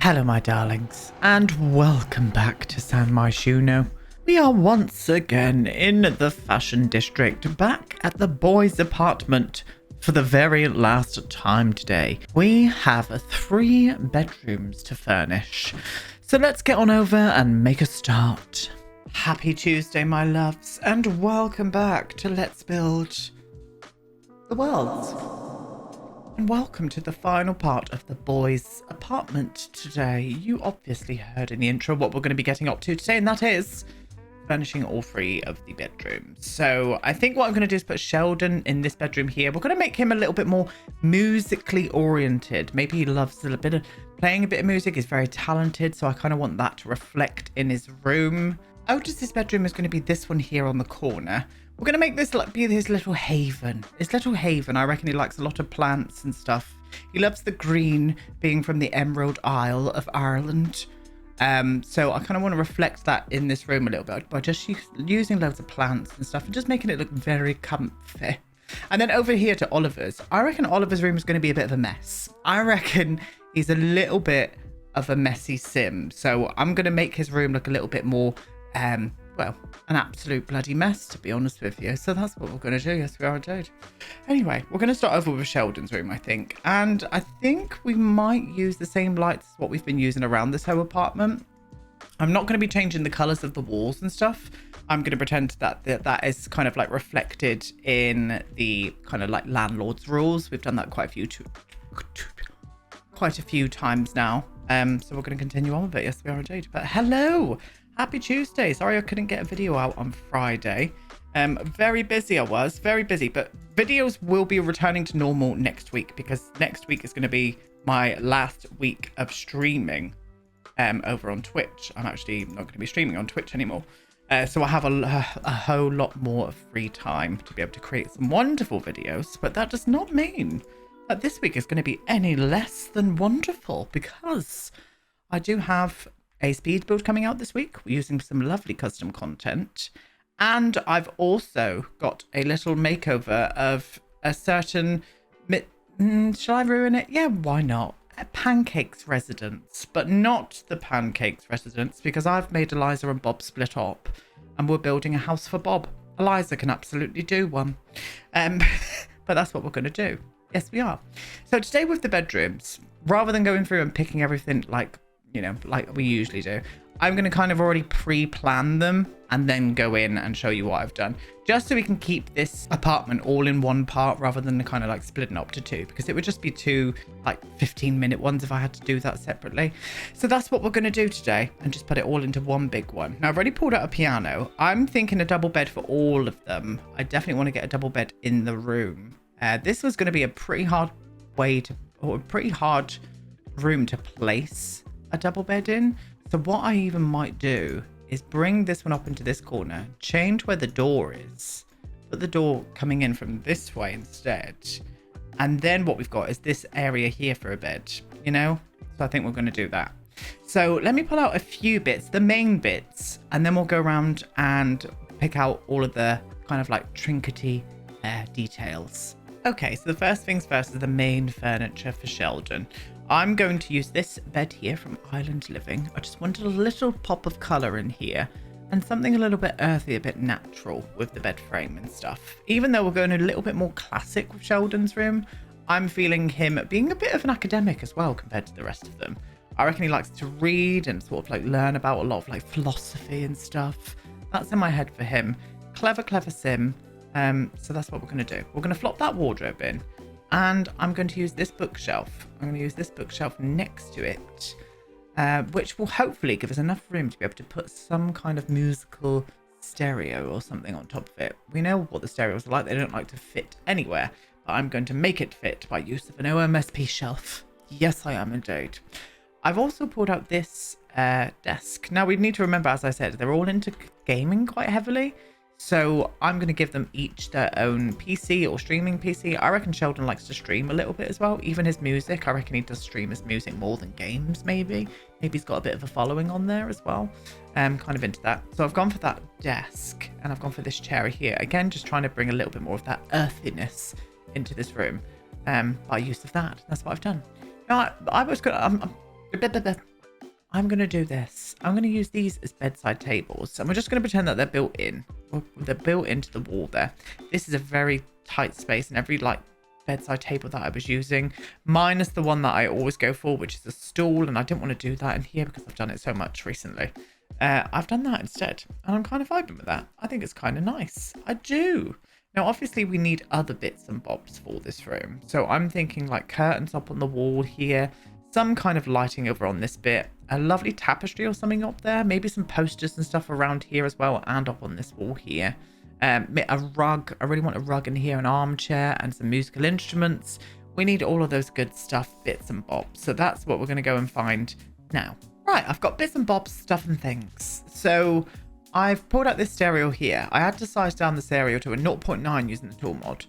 Hello my darlings, and welcome back to Myshuno. We are once again in the fashion district, back at the boys' apartment for the very last time today. We have 3 bedrooms to furnish, so let's get on over and make a start. Happy Tuesday my loves, and welcome back to Let's Build the World. And welcome to the final part of the boys' apartment today. You obviously heard in the intro what we're going to be getting up to today, and that is furnishing all 3 of the bedrooms. So I think what I'm going to do is put Sheldon in this bedroom here. We're going to make him a little bit more musically oriented. Maybe he loves playing a bit of music. He's very talented, so I kind of want that to reflect in his room. Otis's bedroom is going to be this one here on the corner. We're going to make this be his little haven. His little haven. I reckon he likes a lot of plants and stuff. He loves the green, being from the Emerald Isle of Ireland. So I kind of want to reflect that in this room a little bit by just using loads of plants and stuff and just making it look very comfy. And then over here to Oliver's. I reckon Oliver's room is going to be a bit of a mess. I reckon he's a little bit of a messy sim. So I'm going to make his room look a little bit more... well, an absolute bloody mess, to be honest with you. So that's what we're going to do. Yes, we are indeed. Anyway, we're going to start over with Sheldon's room, I think. And I think we might use the same lights as what we've been using around this whole apartment. I'm not going to be changing the colours of the walls and stuff. I'm going to pretend that is kind of like reflected in the kind of like landlord's rules. We've done that quite a few times now. So we're going to continue on with it. Yes, we are indeed. But hello! Happy Tuesday. Sorry I couldn't get a video out on Friday. Very busy I was. Very busy. But videos will be returning to normal next week because next week is going to be my last week of streaming over on Twitch. I'm actually not going to be streaming on Twitch anymore. So I have a whole lot more of free time to be able to create some wonderful videos. But that does not mean that this week is going to be any less than wonderful because I do have a speed build coming out this week. We're using some lovely custom content, and I've also got a little makeover of a certain shall I ruin it? Yeah, why not? A pancakes residence, but not the pancakes residence because I've made Eliza and Bob split up and we're building a house for Bob. Eliza can absolutely do one, but that's what we're going to do. Yes, we are. So today with the bedrooms, rather than going through and picking everything like we usually do, I'm going to kind of already pre-plan them and then go in and show you what I've done, just so we can keep this apartment all in one part rather than kind of like splitting up to 2, because it would just be 2 like 15-minute ones if I had to do that separately. So that's what we're going to do today and just put it all into one big one. Now I've already pulled out a piano. I'm thinking a double bed for all of them. I definitely want to get a double bed in the room. This was going to be a pretty hard room to place a double bed in. So what I even might do is bring this one up into this corner, change where the door is, put the door coming in from this way instead, and then what we've got is this area here for a bed, you know. So I think we're going to do that. So let me pull out a few bits, the main bits, and then we'll go around and pick out all of the kind of like trinkety details. Okay, so the first things first is the main furniture for Sheldon. I'm going to use this bed here from Island Living. I just wanted a little pop of colour in here and something a little bit earthy, a bit natural with the bed frame and stuff. Even though we're going a little bit more classic with Sheldon's room, I'm feeling him being a bit of an academic as well compared to the rest of them. I reckon he likes to read and sort of like learn about a lot of like philosophy and stuff. That's in my head for him. Clever sim. So that's what we're going to do. We're going to flop that wardrobe in. And I'm going to use this bookshelf. I'm going to use this bookshelf next to it, which will hopefully give us enough room to be able to put some kind of musical stereo or something on top of it. We know what the stereos are like. They don't like to fit anywhere, but I'm going to make it fit by use of an OMSP shelf. Yes, I am indeed. I've also pulled out this desk. Now, we need to remember, as I said, they're all into gaming quite heavily. So I'm going to give them each their own PC or streaming PC. I reckon Sheldon likes to stream a little bit as well. Even his music, I reckon he does stream his music more than games, maybe. Maybe he's got a bit of a following on there as well. Kind of into that. So I've gone for that desk and I've gone for this chair here. Again, just trying to bring a little bit more of that earthiness into this room by use of that. That's what I've done. Now, I was going to... I'm going to do this. I'm going to use these as bedside tables. And we're just going to pretend that they're built in. Well, they're built into the wall there. This is a very tight space, and every like bedside table that I was using, minus the one that I always go for, which is a stool, and I didn't want to do that in here because I've done it so much recently. I've done that instead, and I'm kind of vibing with that. I think it's kind of nice. I do. Now, obviously, we need other bits and bobs for this room. So I'm thinking like curtains up on the wall here, some kind of lighting over on this bit, a lovely tapestry or something up there, maybe some posters and stuff around here as well, and up on this wall here. A rug. I really want a rug in here, an armchair, and some musical instruments. We need all of those good stuff, bits and bobs. So that's what we're going to go and find now. Right, I've got bits and bobs, stuff and things. So I've pulled out this stereo here. I had to size down the stereo to a 0.9 using the tool mod,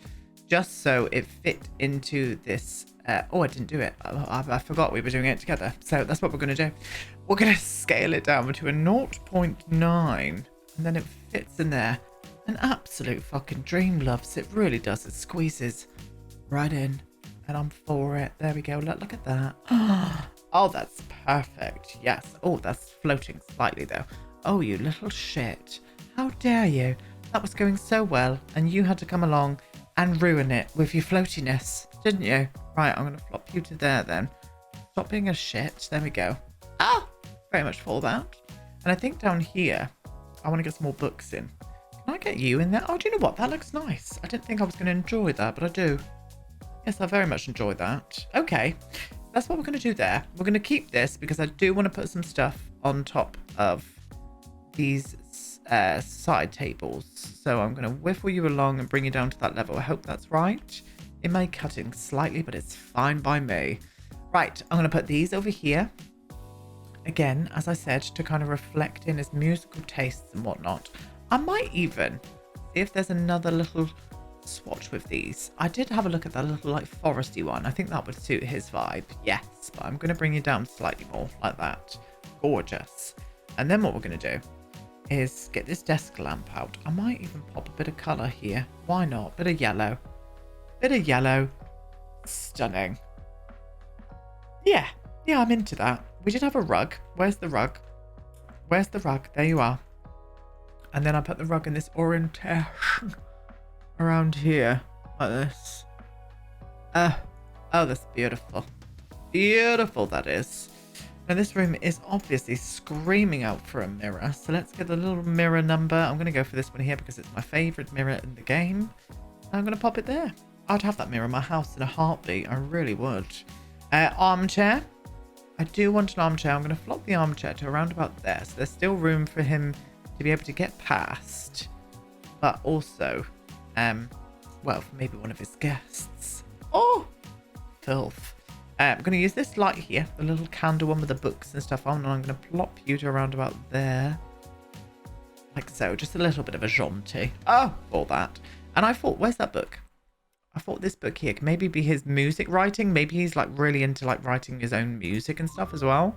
just so it fit into this. Oh, I didn't do it. I forgot we were doing it together. So that's what we're going to do. We're going to scale it down to a 0.9, and then it fits in there. An absolute fucking dream, loves. It really does. It squeezes right in, and I'm for it. There we go. Look at that. Oh, that's perfect. Yes. Oh, that's floating slightly though. Oh, you little shit. How dare you? That was going so well, and you had to come along and ruin it with your floatiness, didn't you? Right, I'm going to flop you to there then. Stop being a shit. There we go. Ah, very much for that. And I think down here, I want to get some more books in. Can I get you in there? Oh, do you know what? That looks nice. I didn't think I was going to enjoy that, but I do. Yes, I very much enjoy that. Okay, that's what we're going to do there. We're going to keep this because I do want to put some stuff on top of these side tables. So I'm going to whiffle you along and bring you down to that level. I hope that's right. It may cut in slightly, but it's fine by me. Right, I'm going to put these over here. Again, as I said, to kind of reflect in his musical tastes and whatnot. I might even see if there's another little swatch with these. I did have a look at that little like foresty one. I think that would suit his vibe. Yes, but I'm going to bring you down slightly more like that. Gorgeous. And then what we're going to do is get this desk lamp out. I might even pop a bit of colour here. Why not? Bit of yellow. Bit of yellow. Stunning. Yeah, I'm into that. We did have a rug. Where's the rug? Where's the rug? There you are. And then I put the rug in this orientation around here, like this. Oh, that's beautiful. Beautiful, that is. Now, this room is obviously screaming out for a mirror. So let's get the little mirror number. I'm going to go for this one here because it's my favourite mirror in the game. I'm going to pop it there. I'd have that mirror in my house in a heartbeat. I really would. Armchair. I do want an armchair. I'm going to flop the armchair to around about there. So there's still room for him to be able to get past. But also, well, for maybe one of his guests. Oh, filth. I'm going to use this light here, the little candle one with the books and stuff on, and I'm going to plop you to around about there. Like so, just a little bit of a jaunty. Oh, all that. And I thought, where's that book? I thought this book here could maybe be his music writing. Maybe he's like really into like writing his own music and stuff as well.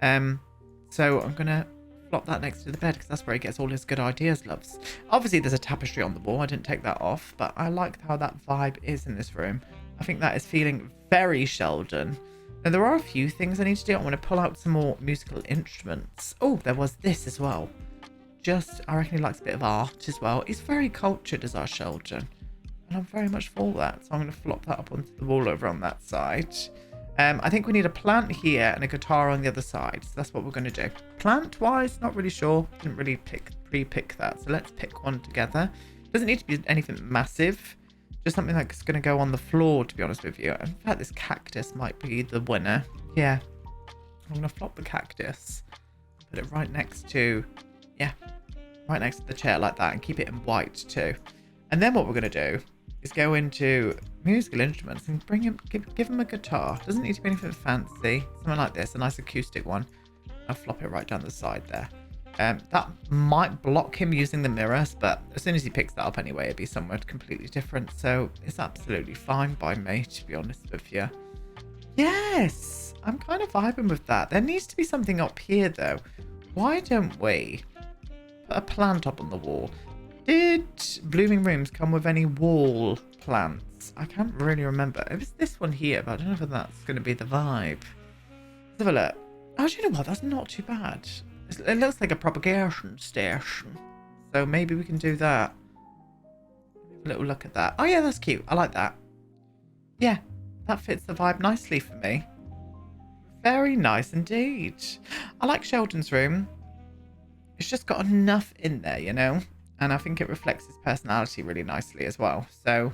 So I'm going to flop that next to the bed because that's where he gets all his good ideas, loves. Obviously, there's a tapestry on the wall. I didn't take that off, but I like how that vibe is in this room. I think that is feeling very Sheldon. Now, there are a few things I need to do. I want to pull out some more musical instruments. Oh, there was this as well. I reckon he likes a bit of art as well. He's very cultured as our Sheldon. And I'm very much for that. So I'm going to flop that up onto the wall over on that side. I think we need a plant here and a guitar on the other side. So that's what we're going to do. Plant-wise, not really sure. Didn't really pre-pick that. So let's pick one together. Doesn't need to be anything massive. Just something that's going to go on the floor, to be honest with you. In fact, this cactus might be the winner. Yeah. I'm going to flop the cactus. Put it right next to... Yeah. Right next to the chair like that. And keep it in white too. And then what we're going to do is go into musical instruments and give him a guitar. Doesn't need to be anything fancy. Something like this. A nice acoustic one. I'll flop it right down the side there. That might block him using the mirrors, but as soon as he picks that up anyway, it'd be somewhere completely different. So it's absolutely fine by me, to be honest with you. Yes, I'm kind of vibing with that. There needs to be something up here, though. Why don't we put a plant up on the wall? Did Blooming Rooms come with any wall plants? I can't really remember. It was this one here, but I don't know if that's going to be the vibe. Let's have a look. Oh, do you know what? That's not too bad. It looks like a propagation station. So maybe we can do that. Have a little look at that. Oh yeah, that's cute. I like that. Yeah, that fits the vibe nicely for me. Very nice indeed. I like Sheldon's room. It's just got enough in there, you know? And I think it reflects his personality really nicely as well. So,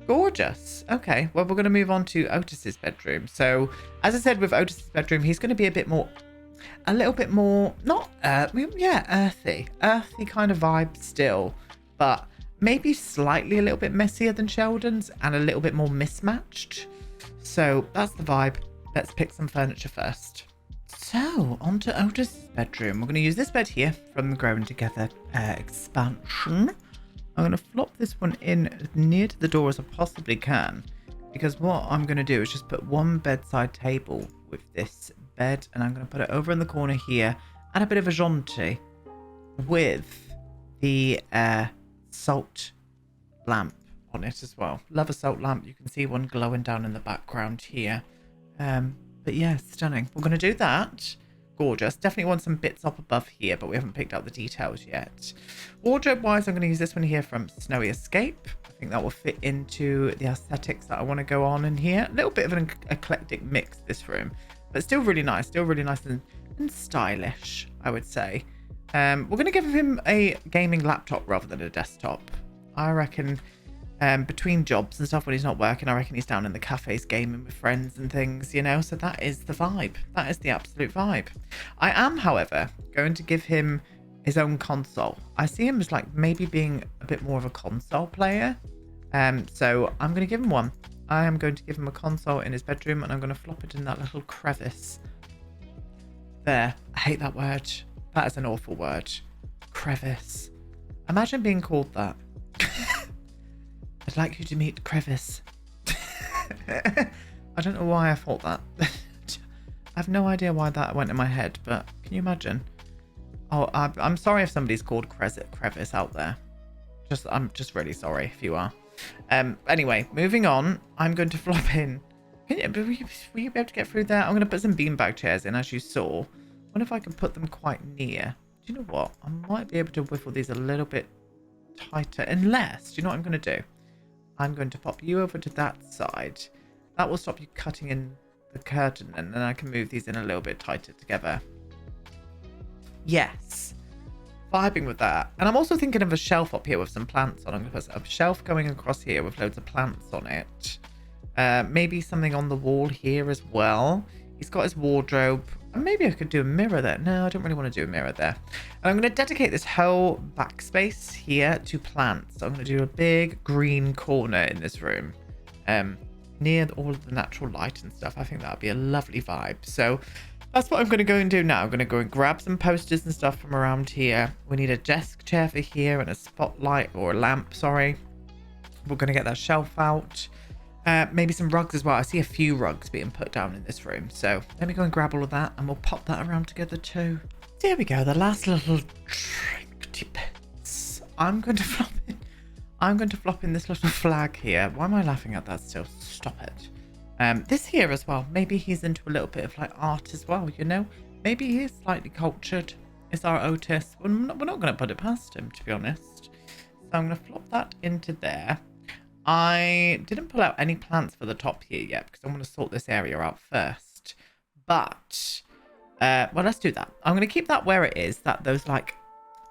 gorgeous. Okay, well, we're going to move on to Otis's bedroom. So, as I said with Otis's bedroom, he's going to be a little bit more, not, earthy. Earthy kind of vibe still. But maybe slightly a little bit messier than Sheldon's and a little bit more mismatched. So, that's the vibe. Let's pick some furniture first. So, on to Otis' bedroom. We're going to use this bed here from the Growing Together expansion. I'm going to flop this one in as near to the door as I possibly can. Because what I'm going to do is just put one bedside table with this bed. And I'm going to put it over in the corner here. And a bit of a jaunty with the salt lamp on it as well. Love a salt lamp. You can see one glowing down in the background here. But yeah, stunning. We're going to do that. Gorgeous. Definitely want some bits up above here, but we haven't picked out the details yet. Wardrobe-wise, I'm going to use this one here from Snowy Escape. I think that will fit into the aesthetics that I want to go on in here. A little bit of an eclectic mix, this room. But still really nice. Still really nice and stylish, I would say. We're going to give him a gaming laptop rather than a desktop. I reckon... between jobs and stuff when he's not working, I reckon he's down in the cafes gaming with friends and things, you know, so that is the vibe. That is the absolute vibe. I am, however, going to give him his own console. I see him as like maybe being a bit more of a console player. So I'm going to give him one. I am going to give him a console in his bedroom and I'm going to flop it in that little crevice. There. I hate that word. That is an awful word. Crevice. Imagine being called that. I'd like you to meet Crevice. I don't know why I thought that. I have no idea why that went in my head, but can you imagine? Oh, I'm sorry if somebody's called Crevice out there. I'm just really sorry if you are. Anyway, moving on. I'm going to flop in. Will you be able to get through there? I'm going to put some beanbag chairs in, as you saw. I wonder if I can put them quite near. Do you know what? I might be able to whiffle these a little bit tighter. Unless, do you know what I'm going to do? I'm going to pop you over to that side. That will stop you cutting in the curtain and then I can move these in a little bit tighter together. Yes. Vibing with that. And I'm also thinking of a shelf up here with some plants on. I'm going to put a shelf going across here with loads of plants on it. Maybe something on the wall here as well. He's got his wardrobe. And maybe I could do a mirror there. No, I don't really want to do a mirror there. And I'm going to dedicate this whole backspace here to plants. So I'm going to do a big green corner in this room. Near all of the natural light and stuff. I think that would be a lovely vibe. So that's what I'm going to go and do now. I'm going to go and grab some posters and stuff from around here. We need a desk chair for here and a spotlight or a lamp, sorry. We're going to get that shelf out. Maybe some rugs as well. I see a few rugs being put down in this room. So let me go and grab all of that and we'll pop that around together too. There we go. The last little tricky bits. I'm going to flop in this little flag here. Why am I laughing at that still? Stop it. This here as well. Maybe he's into a little bit of like art as well, you know? Maybe he is slightly cultured. It's our Otis. We're not going to put it past him, to be honest. So I'm going to flop that into there. I didn't pull out any plants for the top here yet because I want to sort this area out first. But, well, let's do that. I'm going to keep that where it is. Those like,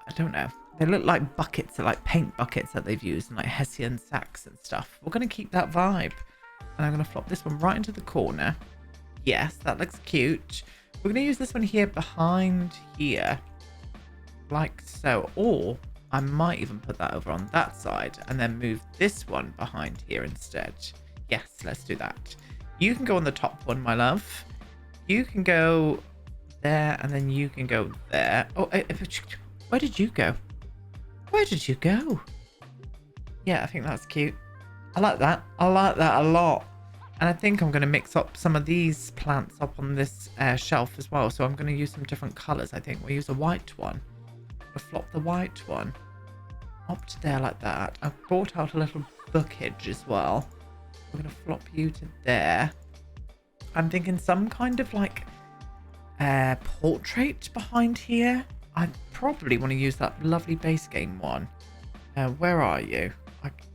I don't know. They look like buckets, like paint buckets that they've used in like Hessian sacks and stuff. We're going to keep that vibe. And I'm going to flop this one right into the corner. Yes, that looks cute. We're going to use this one here behind here. Like so. Or I might even put that over on that side and then move this one behind here instead. Yes, let's do that. You can go on the top one, my love. You can go there and then you can go there. Oh, where did you go? Where did you go? Yeah, I think that's cute. I like that. I like that a lot. And I think I'm going to mix up some of these plants up on this shelf as well. So I'm going to use some different colours, I think. We'll use a white one. Flop the white one up to there like that. I've brought out a little bookage as well. We're going to flop you to there. I'm thinking some kind of like portrait behind here. I probably want to use that lovely base game one. Where are you?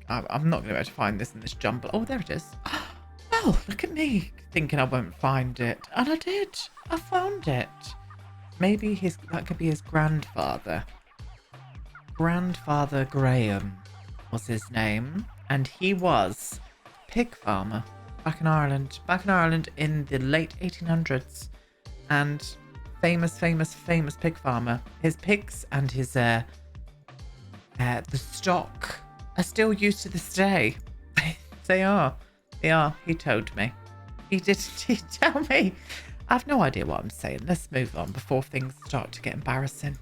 I'm not going to be able to find this in this jumble. Oh, there it is. Oh, look at me thinking I won't find it. And I did. I found it. Maybe that could be his grandfather. Grandfather Graham was his name. And he was pig farmer back in Ireland. Back in Ireland in the late 1800s. And famous pig farmer. His pigs and his the stock are still used to this day. They are. He told me. He tell me. I have no idea what I'm saying. Let's move on before things start to get embarrassing.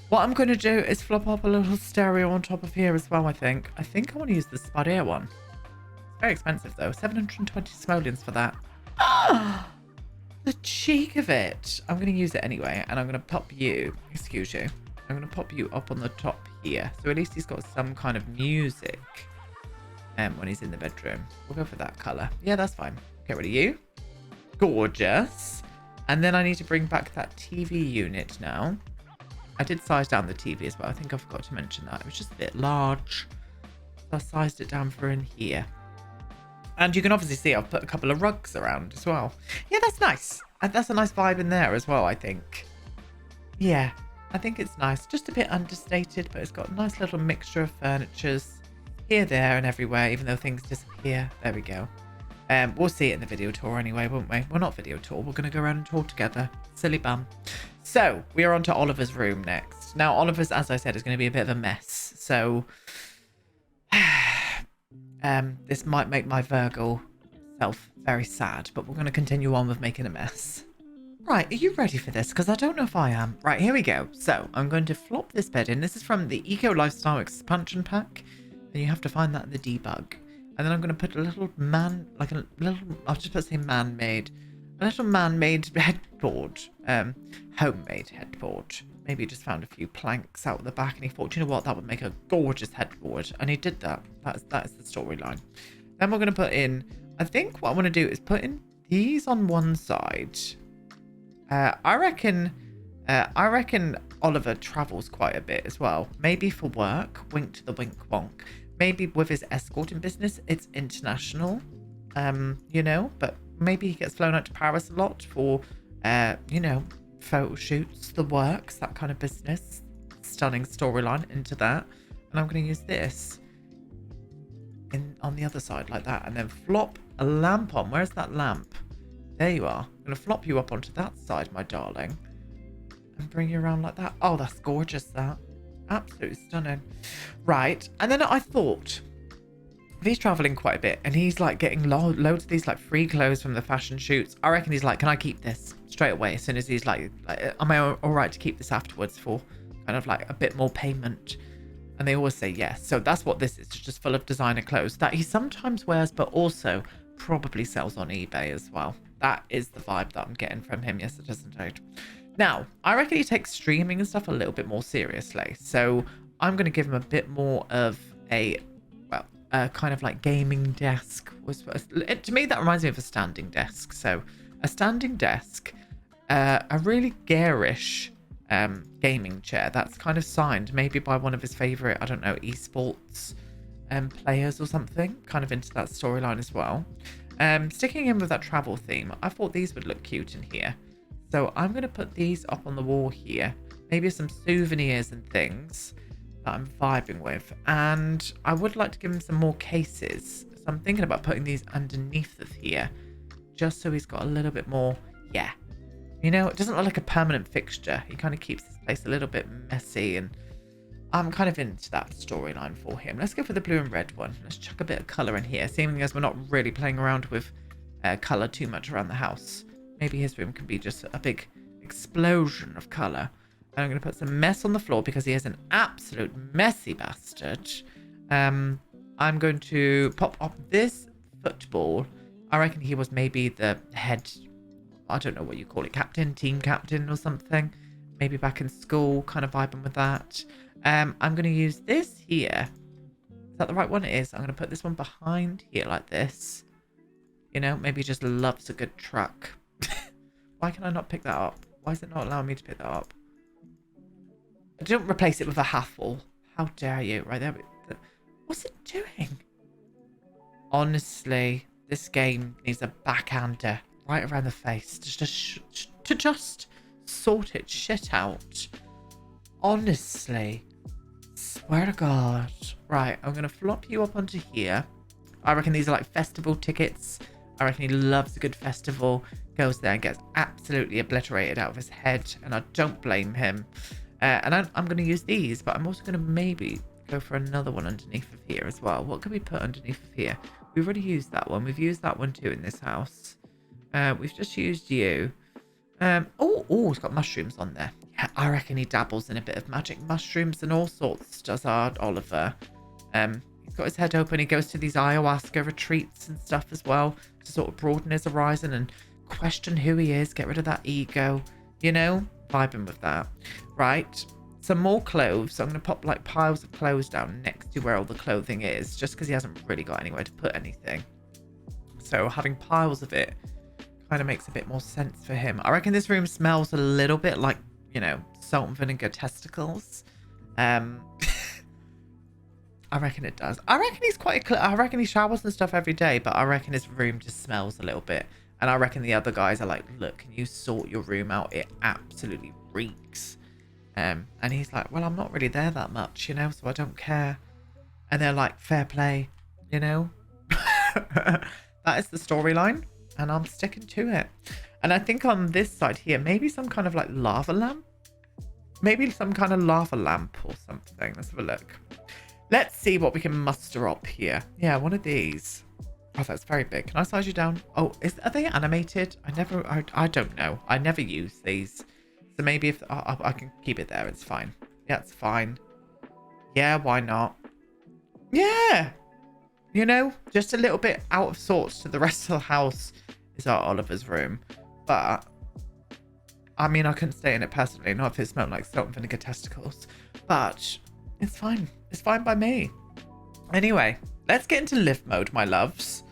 What I'm going to do is flop up a little stereo on top of here as well, I think. I think I want to use the Spudare one. It's very expensive though. 720 simoleons for that. Ah! The cheek of it. I'm going to use it anyway. And I'm going to pop you. Excuse you. I'm going to pop you up on the top here. So at least he's got some kind of music when he's in the bedroom. We'll go for that colour. Yeah, that's fine. Get rid of you. Gorgeous. And then I need to bring back that TV unit now. I did size down the TV as well. I think I forgot to mention that. It was just a bit large. So I sized it down for in here. And you can obviously see I've put a couple of rugs around as well. Yeah, that's nice. And that's a nice vibe in there as well, I think. Yeah, I think it's nice. Just a bit understated, but it's got a nice little mixture of furnitures here, there, and everywhere, even though things disappear. There we go. We'll see it in the video tour anyway, won't we? Well, not video tour. We're going to go around and tour together. Silly bum. So, we are on to Oliver's room next. Now, Oliver's, as I said, is going to be a bit of a mess. So, this might make my Virgo self very sad, but we're going to continue on with making a mess. Right, are you ready for this? Because I don't know if I am. Right, here we go. So, I'm going to flop this bed in. This is from the Eco Lifestyle Expansion Pack. And you have to find that in the debug. And then I'm going to put a little I'll just put say man-made. A little man-made headboard. Homemade headboard. Maybe he just found a few planks out the back and he thought, you know what, that would make a gorgeous headboard. And he did that. That is the storyline. Then we're going to put in, I think what I want to do is put in these on one side. I reckon Oliver travels quite a bit as well. Maybe for work, wink to the wink wonk. Maybe with his escorting business, it's international, you know, but maybe he gets flown out to Paris a lot for, you know, photo shoots, the works, that kind of business. Stunning storyline into that. And I'm going to use this on the other side like that and then flop a lamp on. Where's that lamp? There you are. I'm going to flop you up onto that side, my darling. And bring you around like that. Oh, that's gorgeous, that. Absolutely stunning. Right. And then I thought, if he's traveling quite a bit and he's like getting loads of these like free clothes from the fashion shoots, I reckon he's like, can I keep this straight away? As soon as he's like am I all right to keep this afterwards for kind of like a bit more payment? And they always say yes. So that's what this is. It's just full of designer clothes that he sometimes wears, but also probably sells on eBay as well. That is the vibe that I'm getting from him. Yes, it is indeed. Now, I reckon he takes streaming and stuff a little bit more seriously. So I'm going to give him a bit more of a, well, kind of like gaming desk. To me, that reminds me of a standing desk. So a standing desk, a really garish gaming chair that's kind of signed maybe by one of his favorite, I don't know, esports players or something, kind of into that storyline as well. Sticking in with that travel theme, I thought these would look cute in here. So I'm going to put these up on the wall here. Maybe some souvenirs and things that I'm vibing with. And I would like to give him some more cases. So I'm thinking about putting these underneath of here. Just so he's got a little bit more, yeah. You know, it doesn't look like a permanent fixture. He kind of keeps this place a little bit messy. And I'm kind of into that storyline for him. Let's go for the blue and red one. Let's chuck a bit of colour in here. Seeing as we're not really playing around with colour too much around the house. Maybe his room can be just a big explosion of colour. And I'm going to put some mess on the floor because he is an absolute messy bastard. I'm going to pop up this football. I reckon he was maybe the head, I don't know what you call it, captain, team captain or something. Maybe back in school, kind of vibing with that. I'm going to use this here. Is that the right one? It is. I'm going to put this one behind here like this. You know, maybe he just loves a good truck. Why can I not pick that up? Why is it not allowing me to pick that up? Don't replace it with a Huffle. How dare you? Right there. What's it doing? Honestly, this game needs a backhander right around the face to just sort its shit out. Honestly. Swear to God. Right, I'm going to flop you up onto here. I reckon these are like festival tickets. I reckon he loves a good festival. Goes there and gets absolutely obliterated out of his head. And I don't blame him. And I'm going to use these, but I'm also going to maybe go for another one underneath of here as well. What can we put underneath of here? We've already used that one. We've used that one too in this house. We've just used you. It's got mushrooms on there. Yeah, I reckon he dabbles in a bit of magic mushrooms and all sorts, does our Oliver. He's got his head open. He goes to these ayahuasca retreats and stuff as well to sort of broaden his horizon and question who he is, get rid of that ego, you know, vibing with that. Right, some more clothes. So I'm going to pop like piles of clothes down next to where all the clothing is, just because he hasn't really got anywhere to put anything. So having piles of it kind of makes a bit more sense for him. I reckon this room smells a little bit like, you know, salt and vinegar testicles. I reckon it does. I reckon he's I reckon he showers and stuff every day, but I reckon his room just smells a little bit. And I reckon the other guys are like, look, can you sort your room out? It absolutely reeks. And he's like, well, I'm not really there that much, you know, so I don't care. And they're like, fair play, you know. That is the storyline, and I'm sticking to it. And I think on this side here, maybe some kind of like lava lamp. Maybe some kind of lava lamp or something. Let's have a look. Let's see what we can muster up here. Yeah, one of these. Oh, that's very big. Can I size you down? Oh, are they animated? I don't know. I never use these. So maybe if I can keep it there, it's fine. Yeah, it's fine. Yeah, why not? Yeah. You know, just a little bit out of sorts to the rest of the house is our Oliver's room. But, I mean, I couldn't stay in it personally. Not if it smelled like salt and vinegar testicles. But, it's fine. It's fine by me. Anyway, let's get into live mode, my loves.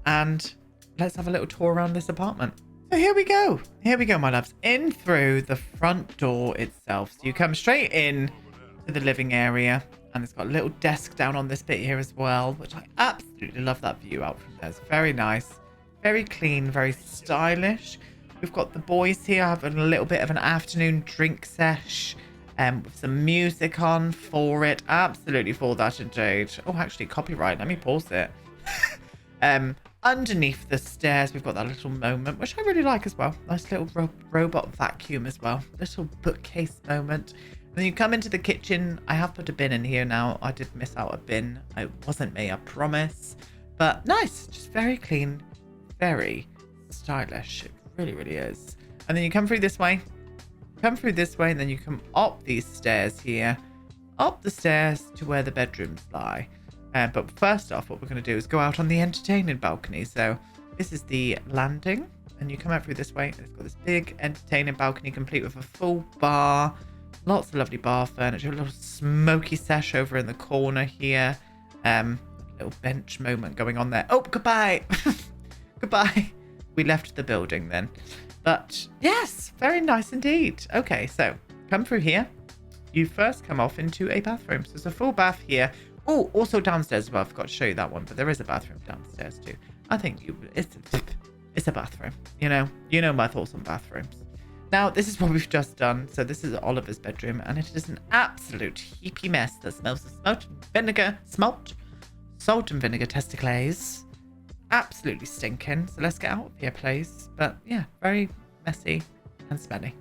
And let's have a little tour around this apartment. So here we go. Here we go, my loves. In through the front door itself. So you come straight in to the living area. And it's got a little desk down on this bit here as well, which I absolutely love that view out from there. It's very nice. Very clean, very stylish. We've got the boys here having a little bit of an afternoon drink sesh. With some music on for it. Absolutely for that indeed. Oh, actually, copyright. Let me pause it. Underneath the stairs, we've got that little moment, which I really like as well. Nice little robot vacuum as well. Little bookcase moment. And then you come into the kitchen. I have put a bin in here now. I did miss out a bin. It wasn't me, I promise. But nice. Just very clean. Very stylish. It really, really is. And then you come through this way. Come through this way, and then you come up these stairs here. Up the stairs to where the bedrooms lie. But first off, what we're going to do is go out on the entertaining balcony. So this is the landing. And you come out through this way. And it's got this big entertaining balcony complete with a full bar. Lots of lovely bar furniture. A little smoky sesh over in the corner here. Little bench moment going on there. Oh, goodbye. Goodbye. We left the building then. But yes, very nice indeed. Okay, so come through here. You first come off into a bathroom. So there's a full bath here. Oh, also downstairs as well. I forgot to show you that one, but there is a bathroom downstairs too. I think it's a bathroom. You know my thoughts on bathrooms. Now, this is what we've just done. So this is Oliver's bedroom, and it is an absolute heapy mess that smells of salt and vinegar testicles. Absolutely stinking. So let's get out of here, please. But yeah, very messy and smelly.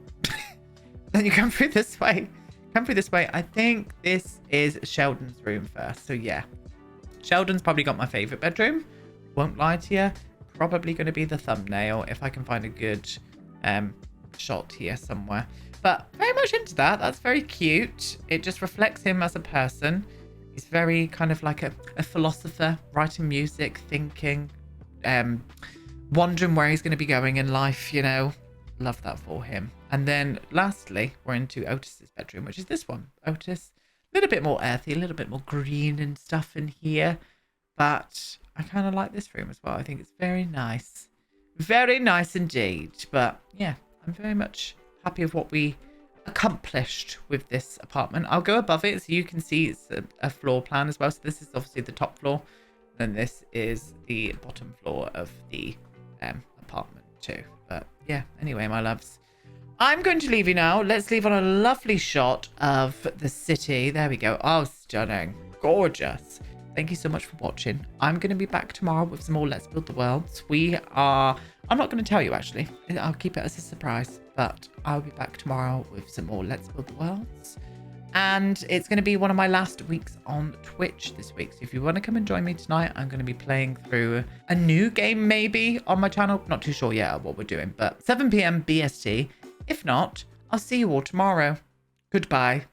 Then you come through this way. I think this is Sheldon's room first. So yeah, Sheldon's probably got my favorite bedroom. Won't lie to you. Probably going to be the thumbnail if I can find a good shot here somewhere. But very much into that. That's very cute. It just reflects him as a person. He's very kind of like a philosopher, writing music, thinking, wondering where he's going to be going in life, you know. Love that for him. And then lastly, we're into Otis's bedroom, which is this one. Otis, a little bit more earthy, a little bit more green and stuff in here. But I kind of like this room as well. I think it's very nice. Very nice indeed. But yeah, I'm very much happy with what we accomplished with this apartment. I'll go above it so you can see it's a floor plan as well. So this is obviously the top floor. And this is the bottom floor of the apartment too. But yeah, anyway, my loves, I'm going to leave you now. Let's leave on a lovely shot of the city. There we go. Oh, stunning. Gorgeous. Thank you so much for watching. I'm going to be back tomorrow with some more Let's Build the Worlds. I'm not going to tell you actually. I'll keep it as a surprise. But I'll be back tomorrow with some more Let's Build the Worlds. And it's going to be one of my last weeks on Twitch this week. So if you want to come and join me tonight, I'm going to be playing through a new game maybe on my channel. Not too sure yet what we're doing, but 7 p.m. BST. If not, I'll see you all tomorrow. Goodbye.